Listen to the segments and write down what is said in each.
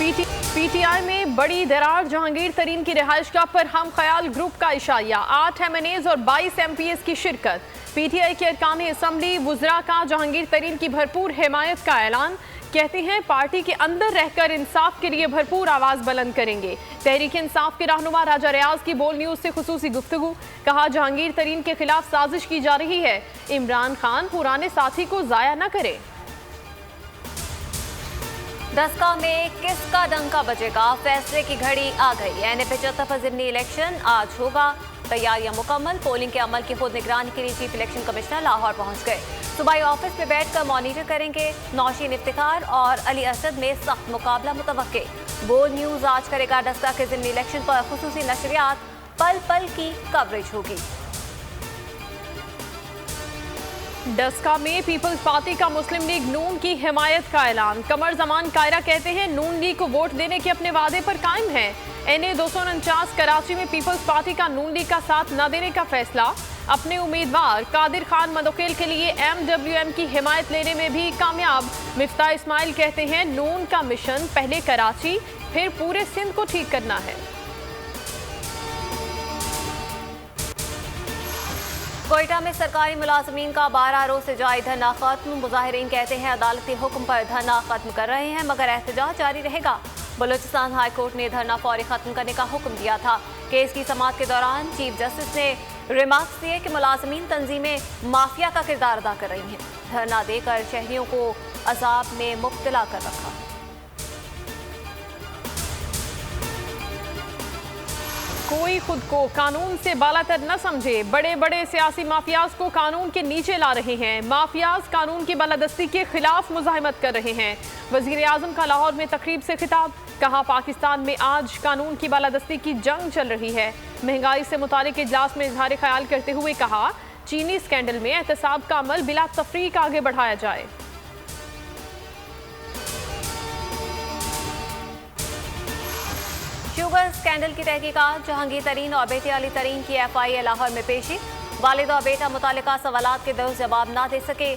PTI में बड़ी दरार, जहांगीर तरीन की रिहाइश का पर हम ख्याल ग्रुप का इशाया, 8 एमएनएज और 22 एमपीएस की शिरकत। पीटीआई के अरकान असम्बली वुज़रा का जहांगीर तरीन की भरपूर हिमायत का ऐलान। कहते हैं पार्टी के अंदर रहकर इंसाफ के लिए भरपूर आवाज बुलंद करेंगे। तहरीक इंसाफ के रहनुमा राजा रियाज की बोल न्यूज से खुसूसी गुफ्तगू। कहा जहांगीर तरीन के खिलाफ साजिश की जा रही है, इमरान खान पुराने साथी को जाया न करे। दस्का में किसका डंका बजेगा, फैसले की घड़ी आ गई। एनए 75 ज़िमनी इलेक्शन आज होगा, तैयारियां मुकम्मल। पोलिंग के अमल की खुद निगरानी के लिए चीफ इलेक्शन कमिश्नर लाहौर पहुंच गए। सूबाई ऑफिस में बैठकर मॉनिटर करेंगे। नौशीन इफ्तिखार और अली असद में सख्त मुकाबला मुतवक्के। बोल न्यूज आज करेगा दस्का के ज़िमनी इलेक्शन पर खुसूसी नशरियात, पल पल की कवरेज होगी। डस्का में पीपल्स पार्टी का मुस्लिम लीग नून की हिमायत का ऐलान। कमर जमान कायरा कहते हैं नून लीग को वोट देने के अपने वादे पर कायम है। एनए 249 कराची में पीपल्स पार्टी का नून लीग का साथ न देने का फैसला। अपने उम्मीदवार कादिर खान मदोकेल के लिए एमडब्ल्यूएम की हिमायत लेने में भी कामयाब। मिफ्ता इस्माइल कहते हैं नून का मिशन पहले कराची फिर पूरे सिंध को ठीक करना है। कोयटा में सरकारी मुलाजमीन का 12 रोज से जारी धरना खत्म। मुजाहिरीन कहते हैं अदालती हुक्म पर धरना खत्म कर रहे हैं मगर एहतजाज जारी रहेगा। बलूचिस्तान हाई कोर्ट ने धरना फौरी खत्म करने का हुक्म दिया था। केस की समाअत के दौरान चीफ जस्टिस ने रिमार्क्स दिए कि मुलाजमीन तंजीमें माफिया का किरदार अदा कर रही हैं। धरना देकर शहरियों को अजाब में मुब्तला कर रखा। कोई खुद को कानून से बालातर न समझे, बड़े बड़े सियासी माफियाज को कानून के नीचे ला रहे हैं। माफियाज कानून की बालादस्ती के खिलाफ मुजाहिमत कर रहे हैं। वजीर आजम का लाहौर में तकरीब से खिताब। कहा पाकिस्तान में आज कानून की बालादस्ती की जंग चल रही है। महंगाई से मुतालिक इजलास में इजहार ख्याल करते हुए कहा चीनी स्कैंडल में एहतसाब का अमल बिला तफरीक आगे बढ़ाया जाए। शुगर स्कैंडल की तहकीकात, जहांगीर तरीन और बेटे अली तरीन की FIA लाहौर में पेशी। वालिद और बेटा मुतालिका सवालात के दुरुस्त जवाब ना दे सके।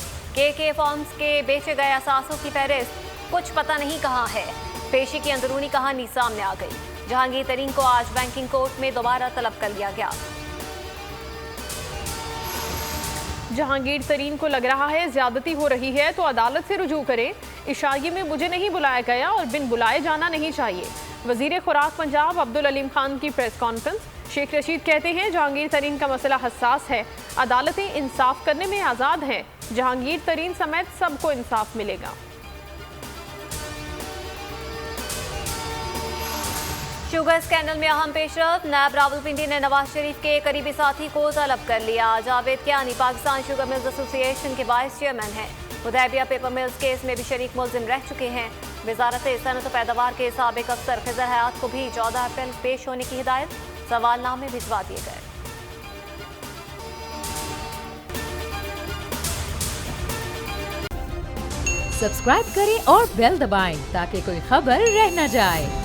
के फॉर्म्स के बेचे गए असासों की फहरिस्त कुछ पता नहीं कहाँ है। पेशी की अंदरूनी कहानी सामने आ गई। जहांगीर तरीन को आज बैंकिंग कोर्ट में दोबारा तलब कर लिया गया। जहांगीर तरीन को लग रहा है ज्यादती हो रही है तो अदालत से रुजू करें। इशाई में मुझे नहीं बुलाया गया और बिन बुलाए जाना नहीं चाहिए। वजीर खुराक पंजाब अब्दुल अलीम खान की प्रेस कॉन्फ्रेंस। शेख रशीद कहते हैं जहांगीर तरीन का मसला हसास है, अदालतें इंसाफ करने में आज़ाद हैं। जहांगीर तरीन समेत सबको इंसाफ मिलेगा। शुगर स्कैंडल में अहम पेशरफ, नायब रावलपिंडी ने नवाज शरीफ के करीबी साथी को तलब कर लिया। Javed Kiyani Pakistan sugar mills association के वाइस चेयरमैन हैं। हुदैबिया पेपर मिल्स केस में भी शरीक मुलजिम रह चुके हैं। वजारत सनत पैदावार के साबिक अफसर खिजर हयात को भी 14 अप्रैल पेश होने की हिदायत, सवालनामे भिजवा दिए गए। सब्सक्राइब करें और बेल दबाएं ताकि कोई खबर रह न जाए।